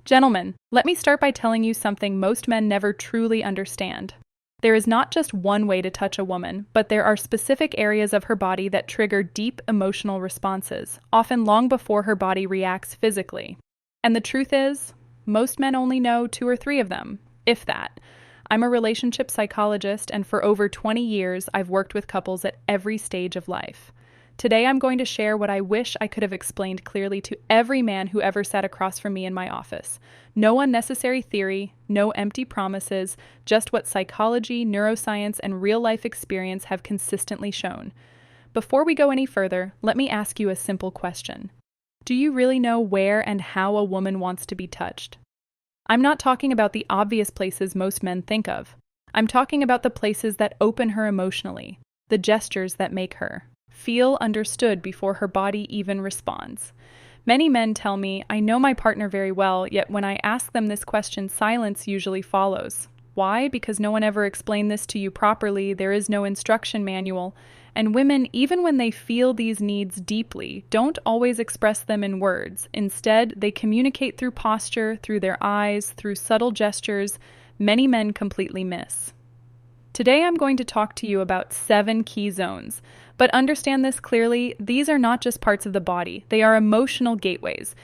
Gentlemen, let me start by telling you something most men never truly understand. There is not just one way to touch a woman, but there are specific areas of her body that trigger deep emotional responses, often long before her body reacts physically. And the truth is, most men only know 2 or 3 of them, if that. I'm a relationship psychologist, and for over 20 years, I've worked with couples at every stage of life. Today, I'm going to share what I wish I could have explained clearly to every man who ever sat across from me in my office. No unnecessary theory, no empty promises, just what psychology, neuroscience, and real-life experience have consistently shown. Before we go any further, let me ask you a simple question. Do you really know where and how a woman wants to be touched? I'm not talking about the obvious places most men think of. I'm talking about the places that open her emotionally, the gestures that make her feel understood before her body even responds. Many men tell me, I know my partner very well, yet when I ask them this question, silence usually follows. Why? Because no one ever explained this to you properly, there is no instruction manual, and women, even when they feel these needs deeply, don't always express them in words. Instead, they communicate through posture, through their eyes, through subtle gestures many men completely miss. Today I'm going to talk to you about 7 key zones. But understand this clearly, these are not just parts of the body, they are emotional gateways.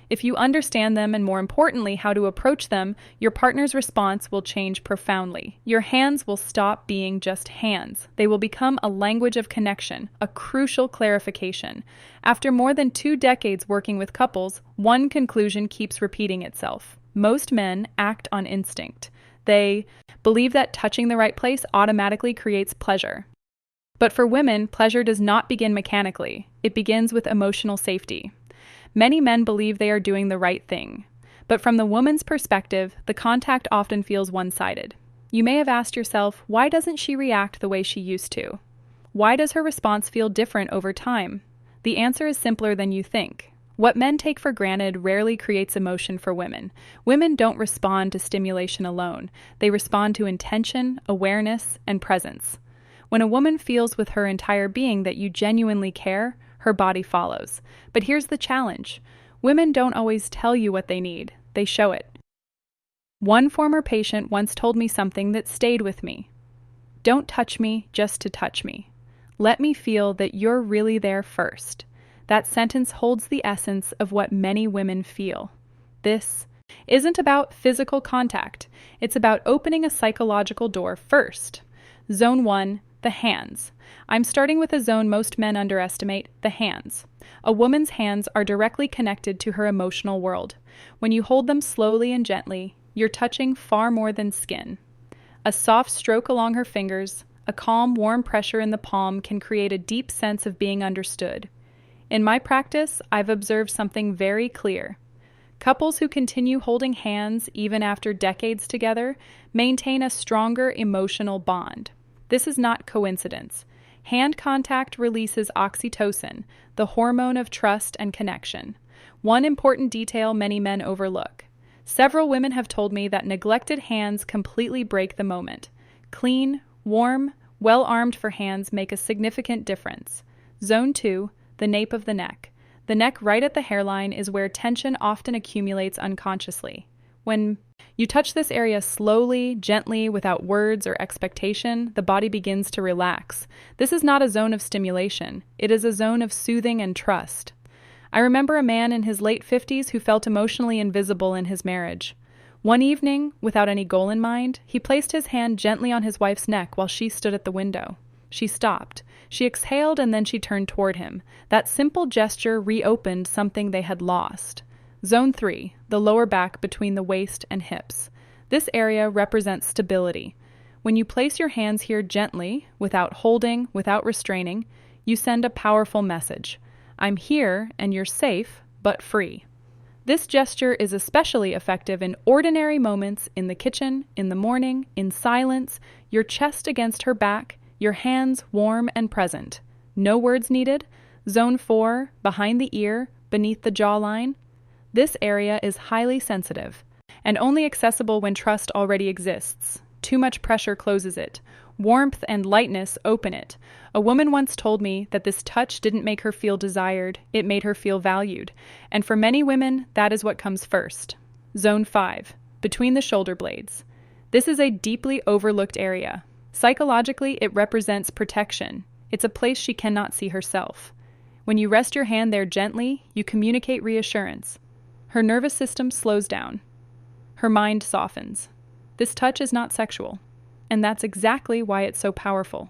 If you understand them and, more importantly, how to approach them, your partner's response will change profoundly. Your hands will stop being just hands. They will become a language of connection, a crucial clarification. After more than 2 decades working with couples, one conclusion keeps repeating itself. Most men act on instinct. They believe that touching the right place automatically creates pleasure. But for women, pleasure does not begin mechanically. It begins with emotional safety. Many men believe they are doing the right thing. But from the woman's perspective, the contact often feels one-sided. You may have asked yourself, why doesn't she react the way she used to? Why does her response feel different over time? The answer is simpler than you think. What men take for granted rarely creates emotion for women. Women don't respond to stimulation alone. They respond to intention, awareness, and presence. When a woman feels with her entire being that you genuinely care, her body follows. But here's the challenge. Women don't always tell you what they need. They show it. One former patient once told me something that stayed with me. Don't touch me just to touch me. Let me feel that you're really there first. That sentence holds the essence of what many women feel. This isn't about physical contact. It's about opening a psychological door first. Zone 1. The hands. I'm starting with a zone most men underestimate, the hands. A woman's hands are directly connected to her emotional world. When you hold them slowly and gently, you're touching far more than skin. A soft stroke along her fingers, a calm, warm pressure in the palm can create a deep sense of being understood. In my practice, I've observed something very clear. Couples who continue holding hands even after decades together maintain a stronger emotional bond. This is not coincidence. Hand contact releases oxytocin, the hormone of trust and connection. One important detail many men overlook. Several women have told me that neglected hands completely break the moment. Clean, warm, well-armed for hands make a significant difference. Zone 2, the nape of the neck. The neck right at the hairline is where tension often accumulates unconsciously. When you touch this area slowly, gently, without words or expectation, the body begins to relax. This is not a zone of stimulation. It is a zone of soothing and trust. I remember a man in his late 50s who felt emotionally invisible in his marriage. One evening, without any goal in mind, he placed his hand gently on his wife's neck while she stood at the window. She stopped. She exhaled and then she turned toward him. That simple gesture reopened something they had lost. Zone 3, the lower back between the waist and hips. This area represents stability. When you place your hands here gently, without holding, without restraining, you send a powerful message. I'm here and you're safe, but free. This gesture is especially effective in ordinary moments, in the kitchen, in the morning, in silence, your chest against her back, your hands warm and present. No words needed. Zone 4, behind the ear, beneath the jawline. This area is highly sensitive and only accessible when trust already exists. Too much pressure closes it. Warmth and lightness open it. A woman once told me that this touch didn't make her feel desired, it made her feel valued. And for many women, that is what comes first. Zone 5, between the shoulder blades. This is a deeply overlooked area. Psychologically, it represents protection. It's a place she cannot see herself. When you rest your hand there gently, you communicate reassurance. Her nervous system slows down. Her mind softens. This touch is not sexual, and that's exactly why it's so powerful.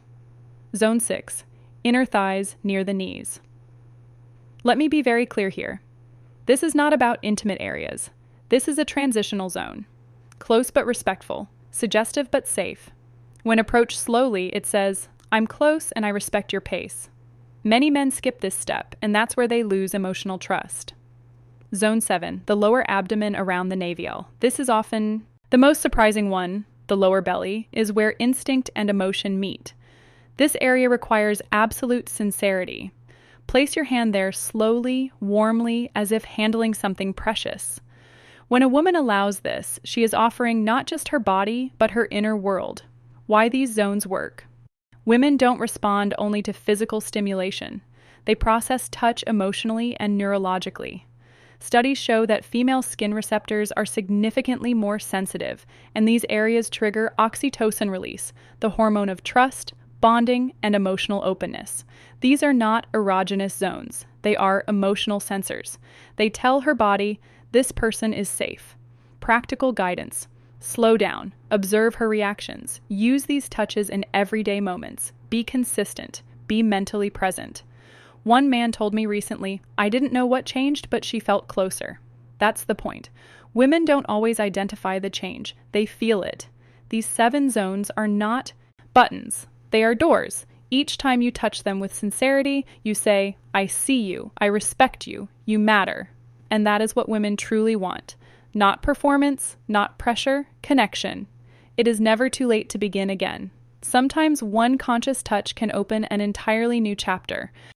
Zone 6, inner thighs near the knees. Let me be very clear here. This is not about intimate areas. This is a transitional zone. Close but respectful, suggestive but safe. When approached slowly, it says, "I'm close and I respect your pace." Many men skip this step, and that's where they lose emotional trust. Zone 7, the lower abdomen around the navel. This is often the most surprising one. The lower belly is where instinct and emotion meet. This area requires absolute sincerity. Place your hand there slowly, warmly, as if handling something precious. When a woman allows this, she is offering not just her body, but her inner world. Why these zones work. Women don't respond only to physical stimulation. They process touch emotionally and neurologically. Studies show that female skin receptors are significantly more sensitive, and these areas trigger oxytocin release, the hormone of trust, bonding, and emotional openness. These are not erogenous zones. They are emotional sensors. They tell her body, this person is safe. Practical guidance. Slow down. Observe her reactions. Use these touches in everyday moments. Be consistent. Be mentally present. One man told me recently, "I didn't know what changed, but she felt closer." That's the point. Women don't always identify the change. They feel it. These 7 zones are not buttons. They are doors. Each time you touch them with sincerity, you say, "I see you. I respect you. You matter." And that is what women truly want. Not performance, not pressure, connection. It is never too late to begin again. Sometimes one conscious touch can open an entirely new chapter.